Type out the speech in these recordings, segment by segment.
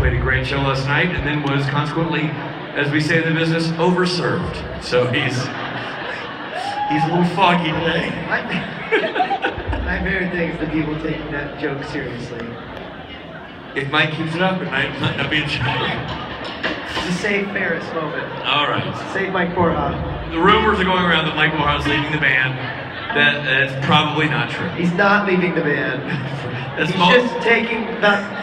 played a great show last night, and then was consequently, as we say in the business, overserved. So he's a little foggy today. My favorite thing is the people taking that joke seriously. If Mike keeps it up, it might not be a joke. It's a save Ferris moment. All right. Save Mike Borja. The rumors are going around that Mike Borja is leaving the band. That's probably not true. He's not leaving the band. He's just taking about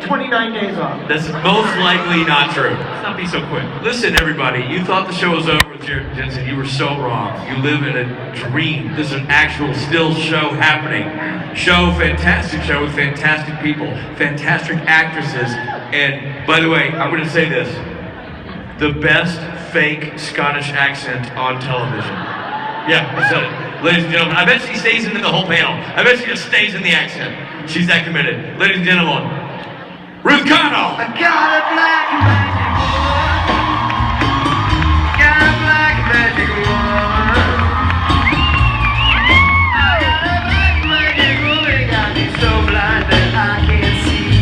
29 days off. That's most likely not true. Let's not be so quick. Listen, everybody, you thought the show was over with Jared Jensen. You were so wrong. You live in a dream. This is an actual still show happening. Fantastic show with fantastic people, fantastic actresses. And by the way, I'm going to say this. The best fake Scottish accent on television. Yeah, I said it. Ladies and gentlemen, I bet she stays in the whole panel. I bet she just stays in the accent. She's that committed. Ladies and gentlemen, Ruth Connell! I got a black magic woman. Got a black magic woman. I got a black magic woman. Got me so blind that I can't see.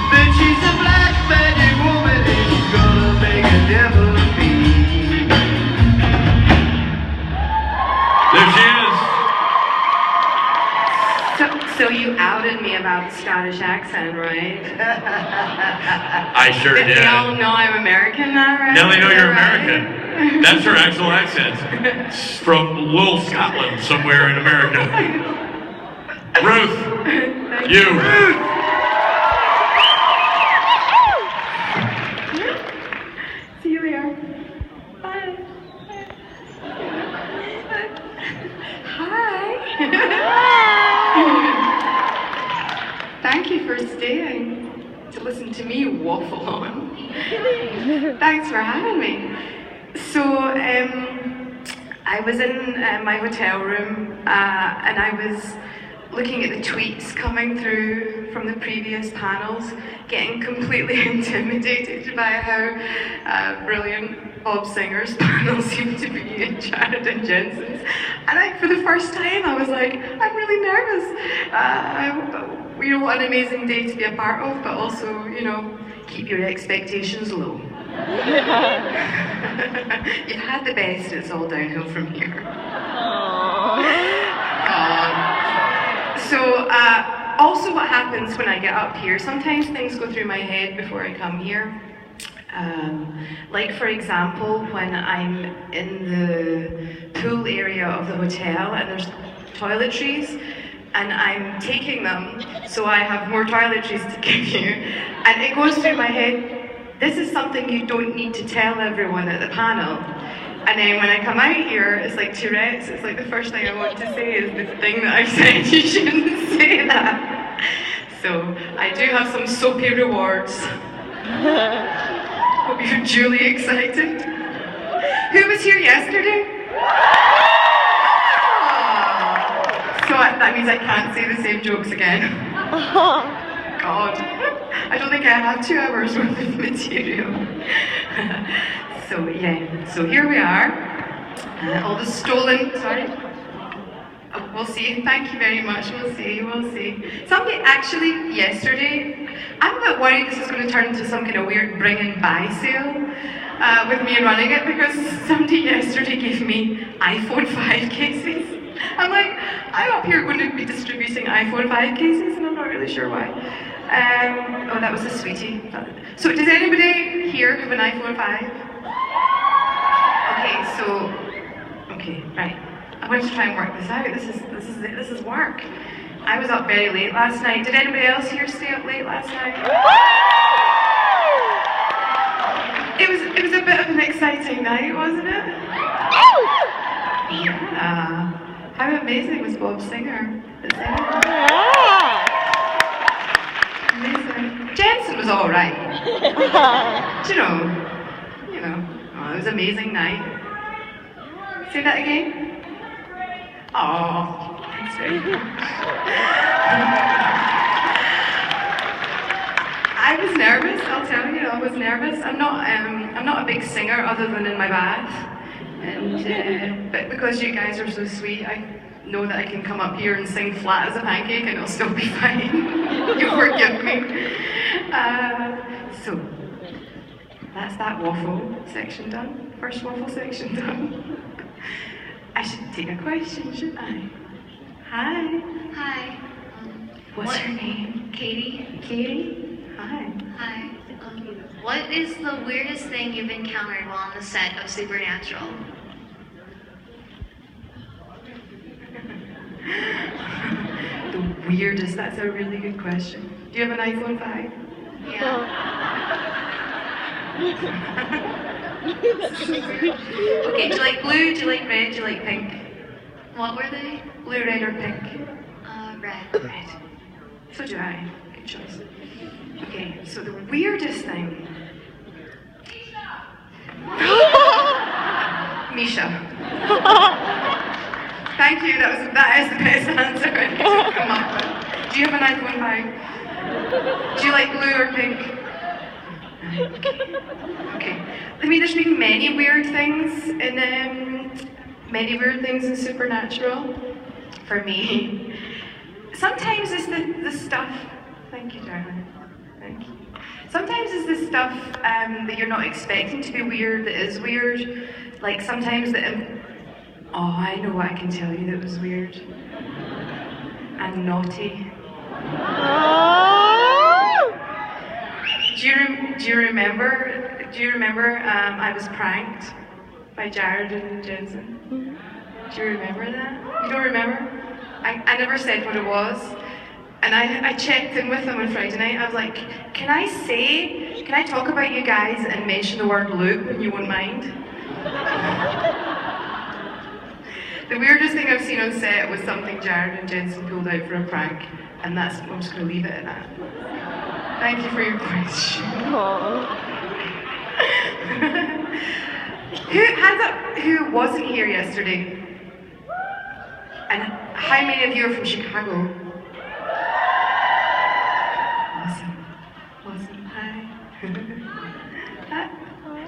But she's a black magic woman and she's gonna make a devil of me. There she is. So you outed me about the Scottish accent, right? I sure did. They all know I'm American now, right? Now they know you're Right? American. That's her actual accent. It's from Little Scotland, somewhere in America. Ruth, you. See you later. Bye. Hi. Thank you for staying to listen to me waffle on. Thanks for having me. So, I was in my hotel room and I was looking at the tweets coming through from the previous panels, getting completely intimidated by how brilliant Bob Singer's panel seemed to be in Jared and Jensen's. And for the first time, I was like, I'm really nervous. What an amazing day to be a part of, but also, keep your expectations low. You've had the best, it's all downhill from here. Also what happens when I get up here, sometimes things go through my head before I come here. Like for example, when I'm in the pool area of the hotel and there's toiletries, and I'm taking them, so I have more toiletries to give you, and it goes through my head, this is something you don't need to tell everyone at the panel. And then when I come out here, it's like Tourette's, it's like the first thing I want to say is the thing that I've said, you shouldn't say that. So I do have some soapy rewards. Hope you're duly excited. Who was here yesterday? So that means I can't say the same jokes again. God, I don't think I have 2 hours worth of material. So here we are. All the stolen, sorry. Oh, we'll see, thank you very much, we'll see. Somebody actually, yesterday, I'm a bit worried this is going to turn into some kind of weird bring and buy sale with me running it, because somebody yesterday gave me iPhone 5 cases. I'm like, I'm up here going to be distributing iPhone 5 cases and I'm not really sure why. Oh, that was a sweetie. So does anybody here have an iPhone 5? Okay, right. I wanted to try and work this out. This is work. I was up very late last night. Did anybody else here stay up late last night? It was a bit of an exciting night, wasn't it? Yeah. How amazing was Bob Singer? Amazing. Jensen was all right. You know. Oh, it was an amazing night. Say that again. Oh, thanks very much. I was nervous. I'll tell you, I was nervous. I'm not a big singer other than in my bath. And but because you guys are so sweet, I know that I can come up here and sing flat as a pancake and it'll still be fine. You'll forgive me. So, that's that waffle section done. First waffle section done. I should take a question, shouldn't I? Hi. Hi. What's your name? Katie. Katie? Hi. Hi. What is the weirdest thing you've encountered while on the set of Supernatural? The weirdest, that's a really good question. Do you have an iPhone 5? Yeah. Okay, do you like blue, do you like red, do you like pink? What were they? Blue, red, or pink? Red. Red. So do I. Good choice. Okay, so the weirdest thing. Misha. Thank you, that is the best answer I could come up with. Do you have an iPhone 5? Do you like blue or pink? Okay. I mean, there's been many weird things in Supernatural for me. Sometimes it's the stuff. Thank you, darling. Thank you. Sometimes it's the stuff that you're not expecting to be weird that is weird. Like sometimes oh, I know what I can tell you that was weird and naughty. Do you remember? I was pranked by Jared and Jensen. Do you remember that? You don't remember? I never said what it was, and I checked in with them on Friday night. I was like, can I talk about you guys and mention the word loop and you won't mind? The weirdest thing I've seen on set was something Jared and Jensen pulled out for a prank, and I'm just going to leave it at that. Thank you for your question. Hands up, who wasn't here yesterday? And how many of you are from Chicago? Awesome. Hi.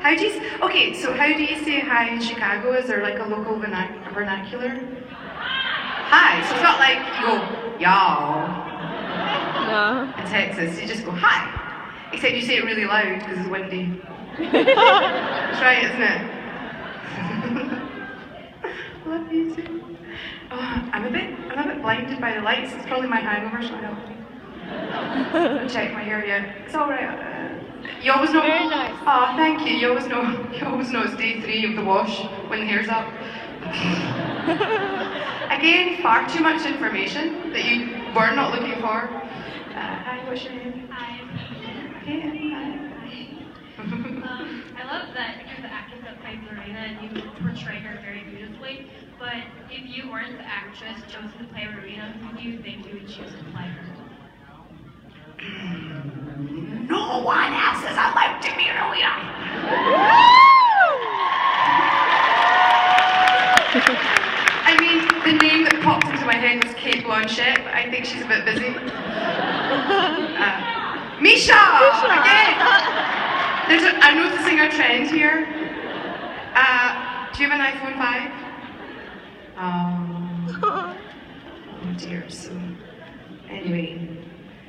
How do you? Okay, so how do you say hi in Chicago? Is there like a local vernacular? Hi. So it's not like you go y'all. No. In Texas, you just go hi. Except you say it really loud because it's windy. That's right, isn't it? Love you too. Oh, I'm a bit blinded by the lights. It's probably my hangover, so I don't check my hair yet. It's all right. You always know. Very nice. Oh, thank you. You always know it's day 3 of the wash when the hair's up. Again, far too much information that you were not looking for. Hi, what's your name? Hi. Okay, hi. I love that you're the actress that plays Lorena and you portray her very beautifully. But if you weren't the actress chosen to play Lorena, who do you think you would choose to play her? No one else is allowed to be Lorena. I mean, the name that popped into my head was Kate Blanchett, but I think she's a bit busy. Misha! Again! I'm noticing a trend here. Do you have an iPhone 5? Oh dear. So, anyway,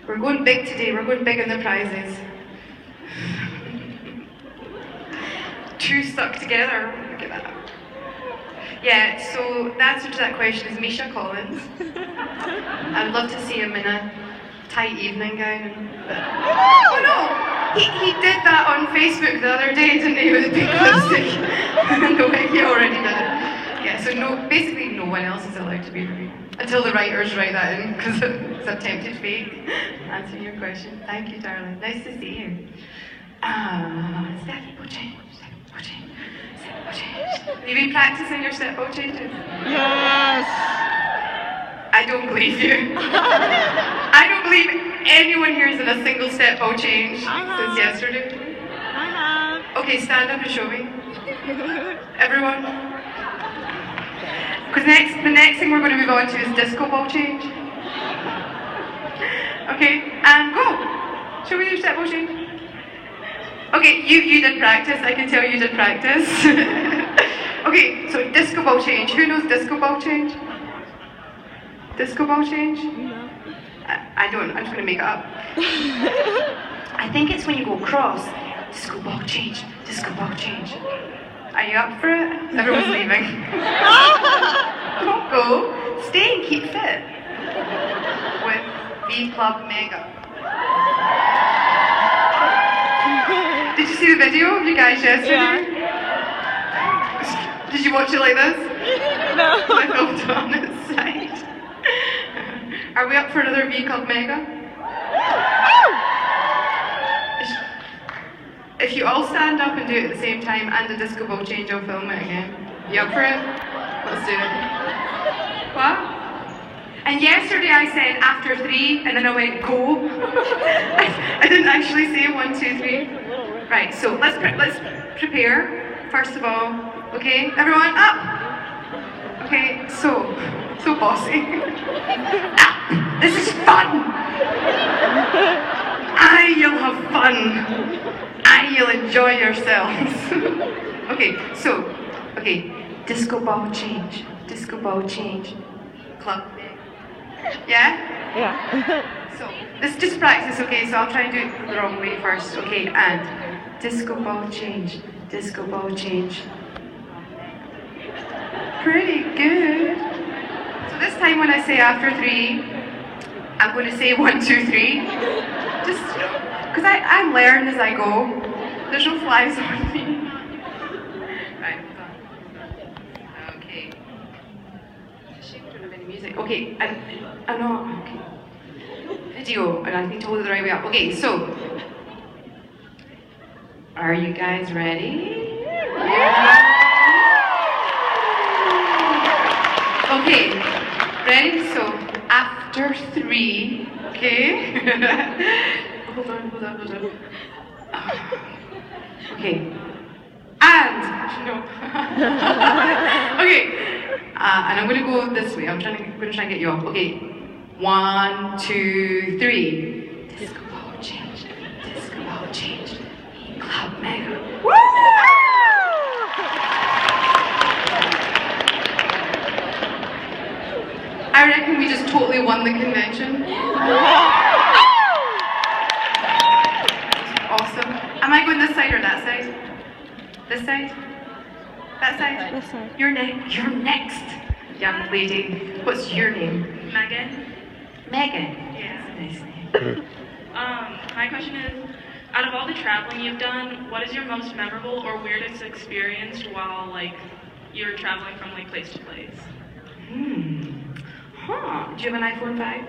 we're going big today. We're going big on the prizes. 2 stuck together. Look at that. Yeah, so the answer to that question is Misha Collins. I'd love to see him in a tight evening gown. Oh no! He did that on Facebook the other day, didn't he, with a big lipstick? No, he already did it. Yeah, so basically no one else is allowed to be Ruthie. Until the writers write that in, because it's attempted fake. Answering your question. Thank you, darling. Nice to see you. Step change. Have you been practicing your step changes? Yes. I don't believe you. I don't believe anyone here is in a single step change since yesterday. I have. Okay, stand up and show me. Everyone. Because the next thing we're going to move on to is disco ball change. Okay, and go. Show me your step ball change. Okay, you did practice. I can tell you did practice. Okay, so disco ball change. Who knows disco ball change? Disco ball change? No. I don't. I'm just going to make it up. I think it's when you go across. Disco ball change. Disco ball change. Are you up for it? Everyone's leaving. Don't go. Stay and keep fit. With V Club Mega. Did you see the video of you guys yesterday? Yeah. Did you watch it like this? No. I filmed it on its side. Are we up for another V Club Mega? If you all stand up and do it at the same time and a disco ball change, I'll film it again. You up for it? Let's do it. What? And yesterday I said after 3 and then I went go. I didn't actually say 1, 2, 3. Right, so let's prepare. First of all, okay, everyone up. Okay, so bossy. This is fun. You'll have fun. You'll enjoy yourselves. Okay, disco ball change. Disco ball change. Club. Yeah? Yeah. So, this is just practice, okay? So I'll try and do it the wrong way first, okay? And disco ball change. Disco ball change. Pretty good. So this time when I say after 3, I'm going to say 1, 2, 3. Just, because I learn as I go. There's no flies on me. Right, hold on. Okay. Shame we don't have any music. Okay, I'm not, okay. Video, and I need to hold it the right way up. Okay, so. Are you guys ready? Yeah. Okay, ready? So, after 3, okay? Hold on. Okay. And, no. Okay. And I'm going to go this way. I'm going to try and get you off. Okay. 1, 2, 3. Disco ball change. Disco ball change. Club Mega. Woo! I reckon we just totally won the convention. Awesome. Am I going this side or that side? This side? That side? This side. You're next, young lady. What's your name? Megan? Megan. Yeah. That's a nice name. My question is, out of all the traveling you've done, what is your most memorable or weirdest experience while, like, you're traveling from, like, place to place? Huh. Do you have an iPhone 5?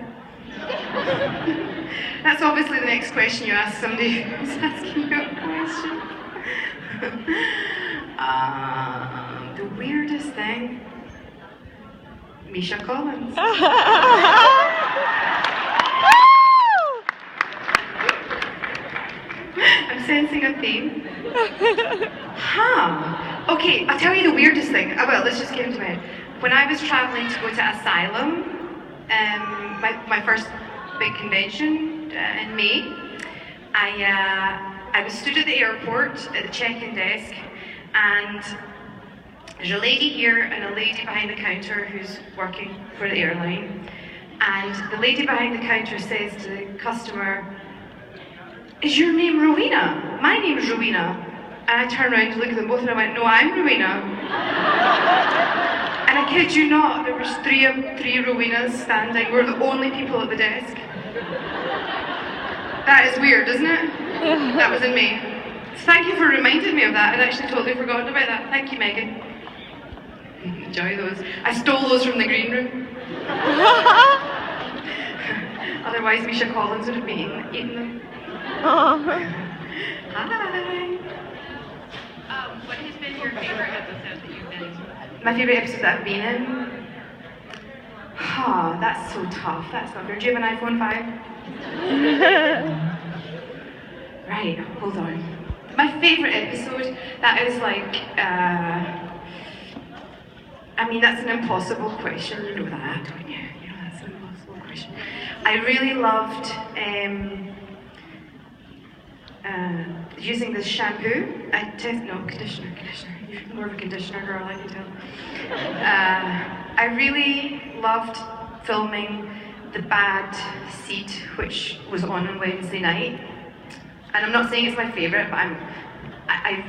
That's obviously the next question you ask somebody who's asking you a question. The weirdest thing? Misha Collins. I'm sensing a theme. Huh. Okay, I'll tell you the weirdest thing. Well, let's just get into it. When I was traveling to go to Asylum, my first big convention in May, I was stood at the airport at the check-in desk, and there's a lady here and a lady behind the counter who's working for the airline. And the lady behind the counter says to the customer, "Is your name Rowena?" "My name is Rowena." And I turned around to look at them both and I went, "No, I'm Rowena." And I kid you not, there was three Rowenas standing. We're the only people at the desk. That is weird, isn't it? That was in May. So thank you for reminding me of that. I'd actually totally forgotten about that. Thank you, Megan. Enjoy those. I stole those from the green room. Otherwise, Misha Collins would have been eating them. Hi. What has been your favorite episode that you've been in? My favourite episode that I've been in? Oh, that's so tough. That's not fair. Do you have an iPhone 5? Right, hold on. My favourite episode, that is like, I mean, that's an impossible question. You know that, don't you? You know that's an impossible question. I really loved using this shampoo. Conditioner. You're more of a conditioner girl, I can tell. I really loved filming the bad seed, which was on Wednesday night. And I'm not saying it's my favourite, but I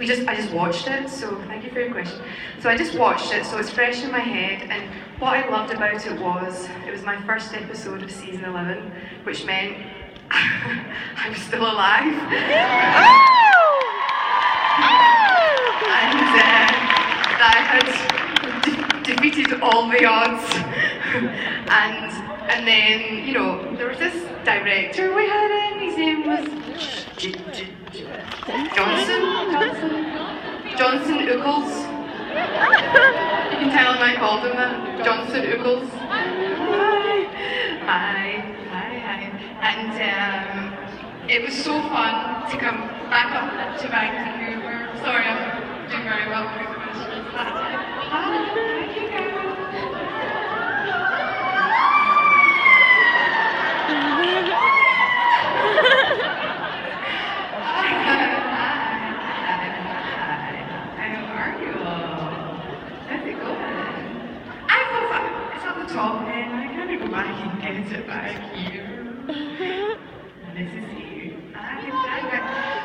just watched it, so thank you for your question. So I just watched it, so it's fresh in my head, and what I loved about it was my first episode of season 11, which meant I'm still alive. And that I had defeated all the odds. And then, you know, there was this director we had in, his name was Johnson Uckles. You can tell him I called him that. Johnson Uckles. Hi. And it was so fun to come back up to Vancouver. Sorry, I'm doing very well with the questions. Hi, thank you guys. Top end, I kind of go back and get it back here. And this is you.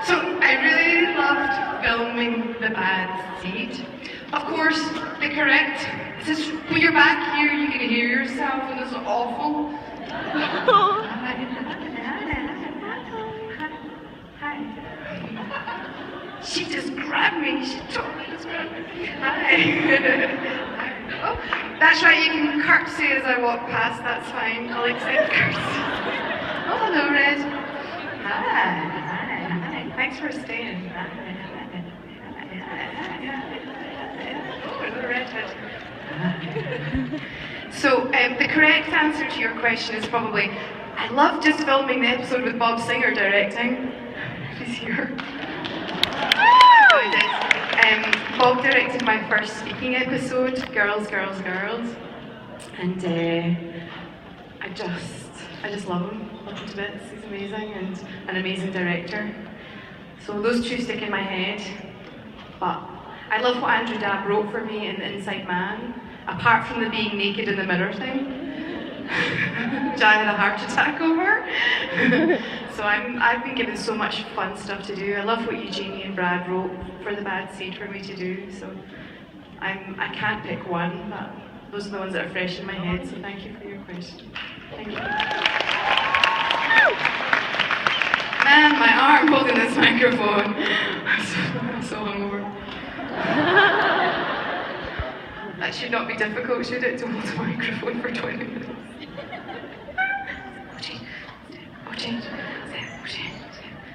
So I really loved filming the bad seed. Of course, the correct is when you're back here, you can hear yourself, and it's awful. Hi. She just grabbed me. She totally just grabbed me. Hi. Oh, that's right, you can curtsy as I walk past, that's fine. I'll accept curtsy. Oh, hello, Red. Hi. Thanks for staying. Oh, hello, Redhead. So, the correct answer to your question is probably, I love just filming the episode with Bob Singer directing. He's here. Bob directed my first speaking episode, Girls, Girls, Girls, and I just love him to bits. He's amazing and an amazing director. So those two stick in my head. But I love what Andrew Dabb wrote for me in The Inside Man, apart from the being naked in the mirror thing, which I had a heart attack over. So I've been given so much fun stuff to do. I love what Eugenie and Brad wrote for the bad seed for me to do. So I can't pick one, but those are the ones that are fresh in my head. So thank you for your question. Thank you. Man, my arm holding this microphone. I'm so hungover. That should not be difficult, should it, to hold a microphone for 20 minutes?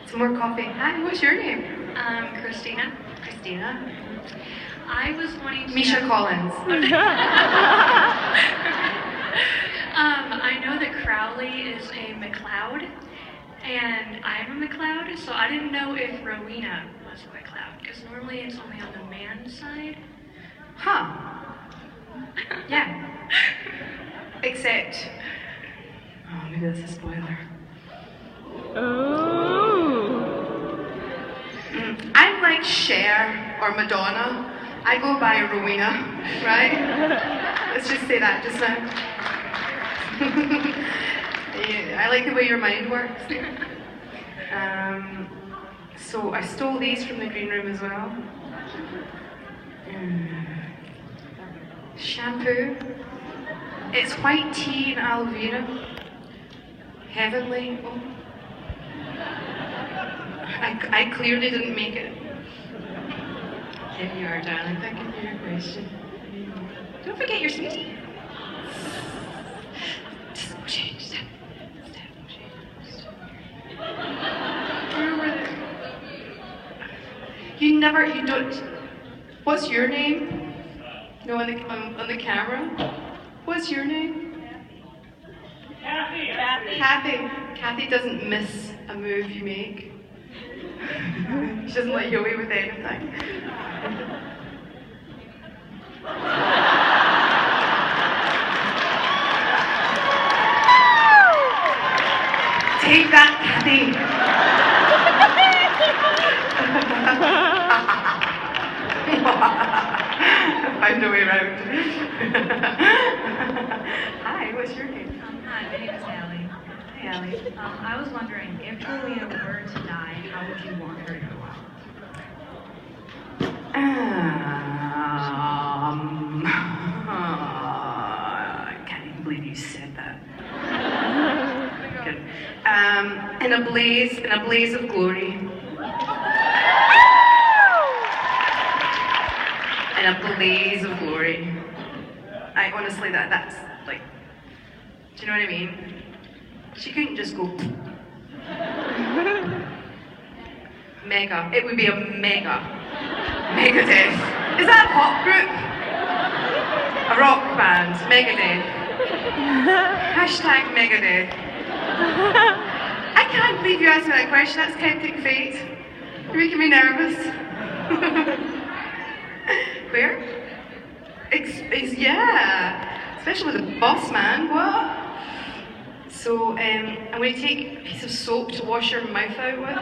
Some more coffee. Hi, what's your name? Christina. Christina. I was wanting to Misha Collins. I know that Crowley is a McLeod, and I'm a McLeod, so I didn't know if Rowena was a McLeod, because normally it's only on the man's side. Huh. Yeah. Except, oh, maybe that's a spoiler. I'm like Cher or Madonna. I go by Rowena, right? Let's just say that just now. Yeah, I like the way your mind works. So I stole these from the green room as well. Shampoo. It's white tea and aloe vera. Heavenly. Oh. I clearly didn't make it. Here you are, darling. Thank you for your question. Don't forget your sweetie. Step change. Step change. You don't. What's your name? No, on the camera. What's your name? Kathy. Kathy doesn't miss a move you make. She doesn't let you away with anything. Take that, Kathy. Find a way around. Hi, what's your name? Hi, my name is Allie. Hi, Allie. I was wondering, if Rowena were to die, how would you want her to go out? I can't even believe you said that. Good. In a blaze of glory. In a blaze of glory. I honestly, that's like, do you know what I mean? She couldn't just go. Mega. It would be a mega death. Is that a pop group? A rock band. Megadeth. Hashtag Megadeth. I can't believe you asked me that question. That's tempting fate. You're making me nervous. Where? Yeah. Especially with the boss man. What? So, I'm going to take a piece of soap to wash your mouth out with.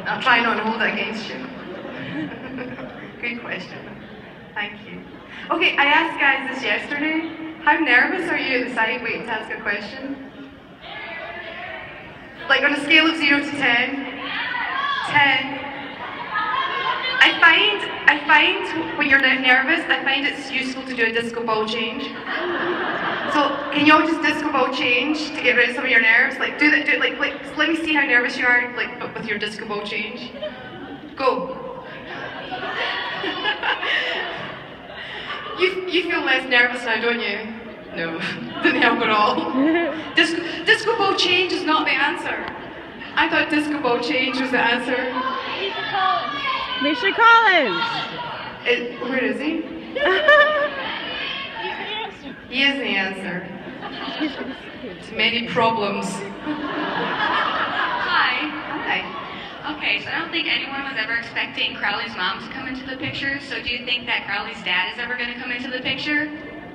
I'll try not to hold that against you. Good question. Thank you. Okay, I asked guys this yesterday. How nervous are you at the side waiting to ask a question? Like on a scale of 0 to 10? 10. I find when you're nervous, I find it's useful to do a disco ball change. So can you all just disco ball change to get rid of some of your nerves? Like do that, like let me see how nervous you are, like with your disco ball change. Go. You feel less nervous now, don't you? No, didn't help at all. Disco ball change is not the answer. I thought disco ball change was the answer. Mr. Collins! Where is he? He is the answer. To many problems. Hi. Hi. Okay, so I don't think anyone was ever expecting Crowley's mom to come into the picture, so do you think that Crowley's dad is ever going to come into the picture?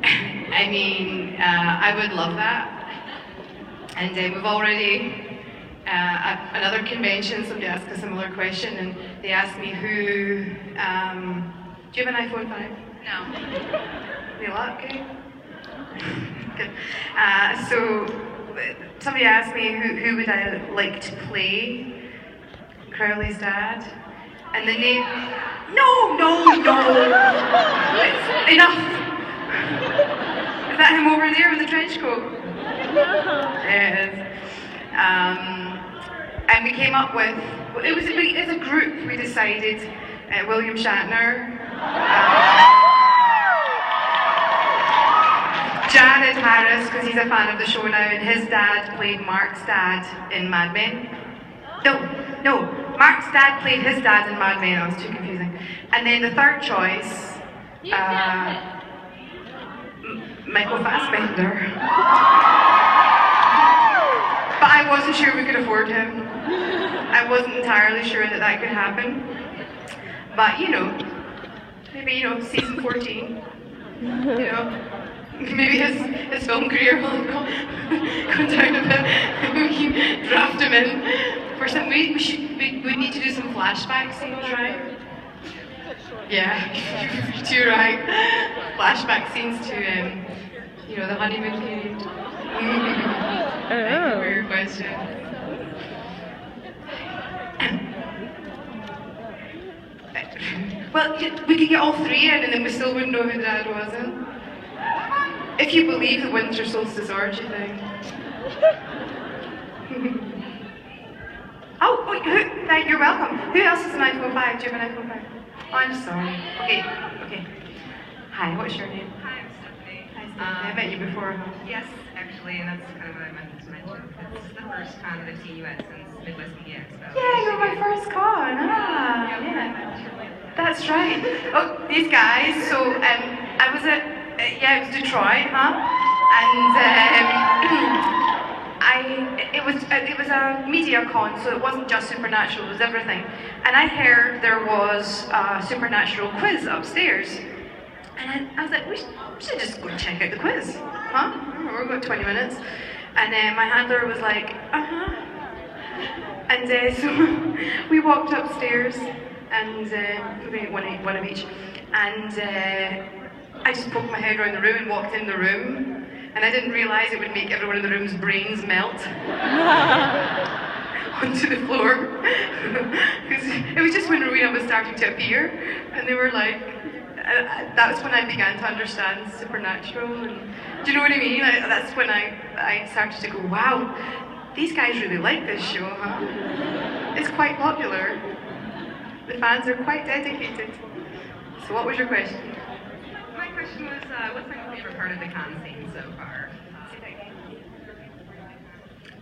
I mean, I would love that. And we've already, at another convention, somebody asked a similar question, and they asked me who, do you have an iPhone 5? No. Any luck? Good. So, somebody asked me who would I like to play Crowley's dad, and the name, no, it's enough. Is that him over there with the trench coat? There it is. And we came up with, as a group, we decided William Shatner, Jared Harris, because he's a fan of the show now, and his dad played Mark's dad in Mad Men. No, Mark's dad played his dad in Mad Men. I was too confusing. And then the third choice, Michael Fassbender. But I wasn't sure we could afford him. I wasn't entirely sure that could happen. But maybe season 14. Maybe his film career will go down a bit. We can draft him in for something. We need to do some flashback scenes, right? Yeah, you're too right. Flashback scenes to the honeymoon period. Thank you for your question. Well, we could get all three in and then we still wouldn't know who Dad was. If you believe the winter solstice orgy thing. You're welcome. Who else has an iPhone 5? Do you have an iPhone 5? Oh, I'm sorry. Okay. Hi, what's your name? Hi, I'm Stephanie. Hi, Stephanie. I met you before. Yes, actually, and that's kind of what I meant to mention. It's the first con that I've seen you at since Midwest Media Expo. Yeah, you were my first con. Yeah. That's right. Oh, these guys. So, I was at, it was Detroit, huh? And it was a media con, so it wasn't just Supernatural, it was everything. And I heard there was a Supernatural quiz upstairs. And I was like, we should just go check out the quiz, huh? We're about 20 minutes. And my handler was like, And so we walked upstairs, and one of each. And I just poked my head around the room and walked in the room, and I didn't realise it would make everyone in the room's brains melt onto the floor. It was just when Rowena was starting to appear, and they were like, that was when I began to understand supernatural, and do you know what I mean? That's when I started to go, wow, these guys really like this show, huh? It's quite popular. The fans are quite dedicated. So what was your question? My question was, what's my favorite part of the con scene so far?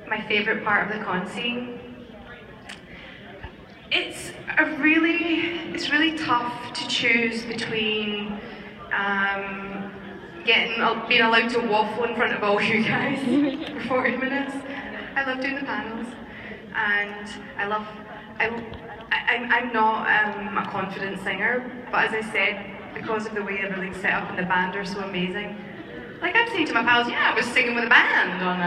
My favourite part of the con scene? It's really tough to choose between being allowed to waffle in front of all you guys for 40 minutes. I love doing the panels, and I'm not a confident singer, but as I said, because of the way everything's set up and the band are so amazing. Like I'm saying to my pals, yeah, I was singing with a band on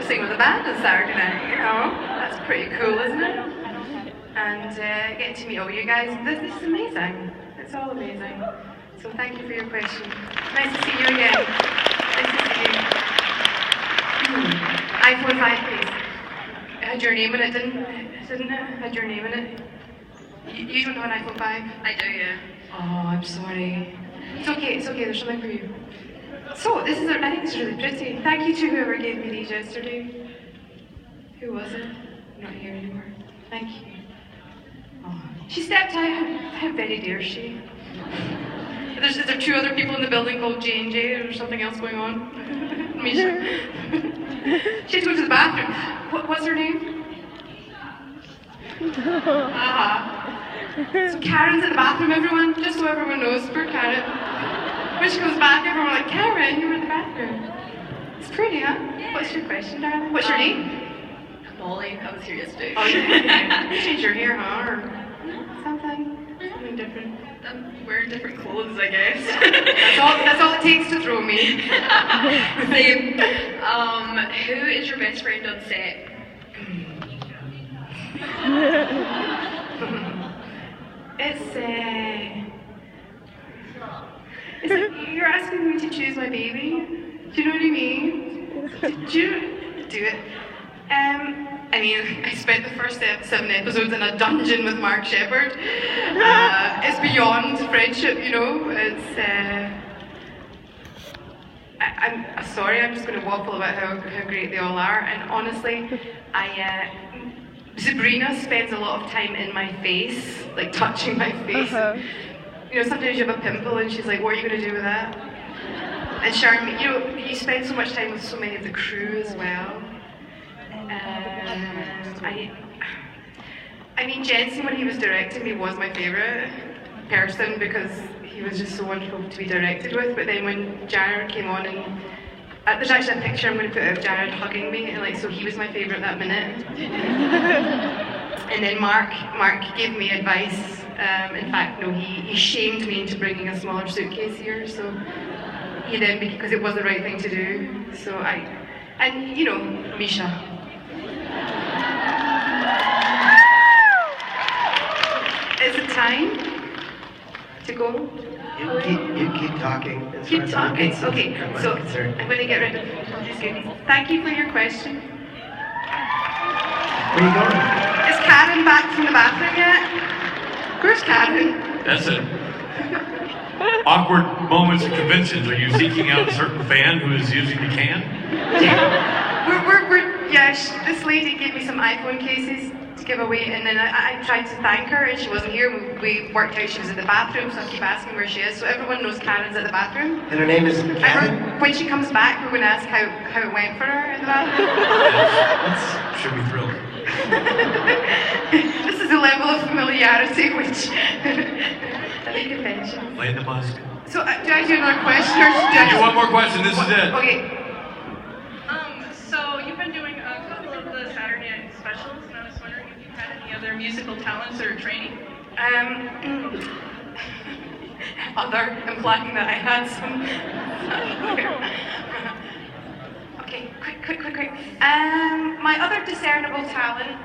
Saturday night, you know. That's pretty cool, isn't it? And getting to meet all you guys, this is amazing. It's all amazing. So thank you for your question. Nice to see you again. Nice to see you. iPhone 5, please. It had your name in it, didn't it? Had your name in it. You don't have an iPhone 5? I do, yeah. Oh, I'm sorry. It's okay, there's something for you. So, I think this is really pretty. Thank you to whoever gave me these yesterday. Who was it? Not here anymore. Thank you. Oh, she stepped out. How very dare she? Is there two other people in the building called J&J or something else going on? Misha. She had to go to the bathroom. What's her name? So Karen's in the bathroom, everyone, just so everyone knows, poor Karen. When she goes back, everyone like, Karen, you were in the bathroom. It's pretty, huh? Yeah. What's your question, darling? What's your name? Molly, I was here yesterday. Oh, yeah. You changed your hair, huh? Or something different. I'm wearing different clothes, I guess. That's all it takes to throw me. Same. Who is your best friend on set? You're asking me to choose my baby? Do you know what I mean? Did you do it? I mean, I spent the first 7 episodes in a dungeon with Mark Shepherd. It's beyond friendship, you know. I'm sorry, I'm just going to waffle about how great they all are. And honestly, Sabrina spends a lot of time in my face, like touching my face. You know, sometimes you have a pimple and she's like, what are you going to do with that? And Charmaine, you know, you spend so much time with so many of the crew as well. I mean, Jensen, when he was directing me, was my favourite person because he was just so wonderful to be directed with. But then when Jared came on, and there's actually a picture I'm going to put of Jared hugging me, and like, so he was my favourite that minute. And then Mark gave me advice. In fact, no, he shamed me into bringing a smaller suitcase here. So he then, because it was the right thing to do. So and you know, Misha. Is it time to go? You keep talking. As Keep far talking. as I'm Okay, so concerned. I'm going to get rid of these goodies. Thank you for your question. Where are you going? Is Karen back from the bathroom yet? Where's Karen? That's it. Awkward moments at conventions. Are you seeking out a certain fan who is using the can? This lady gave me some iPhone cases to give away, and then I tried to thank her, and she wasn't here. We worked out she was in the bathroom, so I keep asking where she is. So everyone knows Karen's at the bathroom. And her name is Karen? When she comes back, we're going to ask how it went for her in the bathroom. Yes, should be thrilled. This is a level of familiarity which at the convention. Lay in the musk. So do I do another question, or do I Do one more question. This is it. Okay. So you've been doing a couple of the Saturday night specials, and I was wondering if you had any other musical talents or training. Implying that I had some. Okay, quick. My other discernible talent.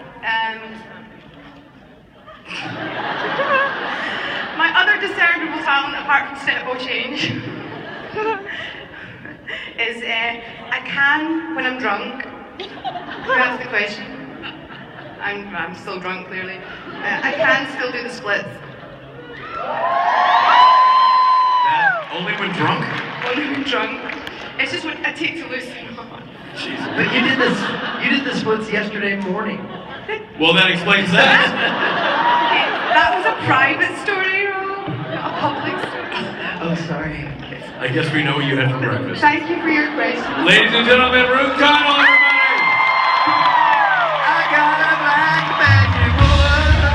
My My other discernible talent, apart from step-o change, is I can, when I'm drunk, that's the question. I'm still drunk, clearly. I can still do the splits. Only when drunk? Only when drunk. It's just when I take to loosen on. Jesus. But you did the splits yesterday morning. Well, that explains that. Okay, that was a private story, not a public story. Oh, sorry. I guess we know what you had for breakfast. Thank you for your question. Ladies and gentlemen, Ruth Connell, everybody! I got a black magic woman.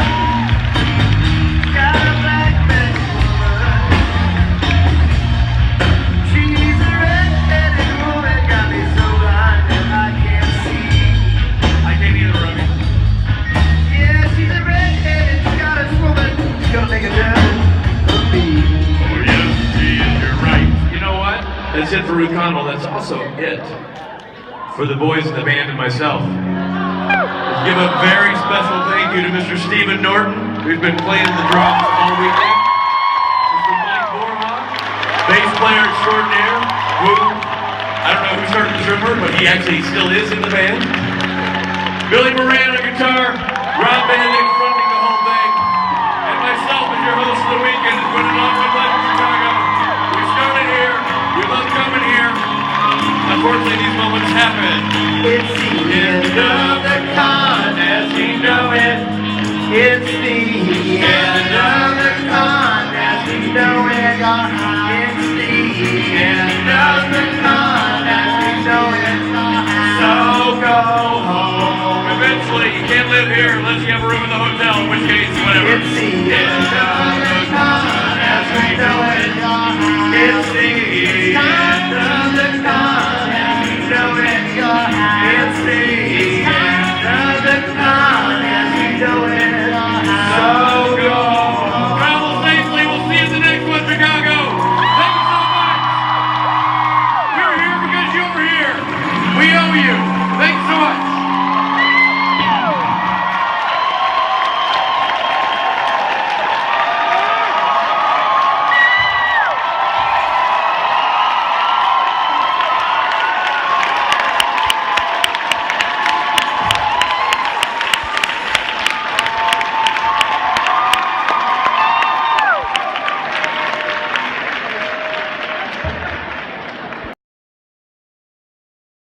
Got a black magic woman. She's a red-headed woman, got me so blind that I can't see. I can't either, Robbie. Yeah, she's a red-headed Scottish woman. She's gonna make a diamond of me. Oh, yes, she is. You're right. You know what? That's it for Ruth Connell. That's also it for the boys in the band and myself. Let's give a very special thank you to Mr. Stephen Norton, who's been playing the drums all weekend. Mr. Mike Borhoff, bass player extraordinaire, who, I don't know who started this rumor, but he actually still is in the band. Billy Moran on guitar, Rob Benedict fronting the whole thing, and myself as your host of the weekend has been an awesome life in Chicago. We started here, we love coming here. Unfortunately, these moments happen. It's the end of the con as we know it. It's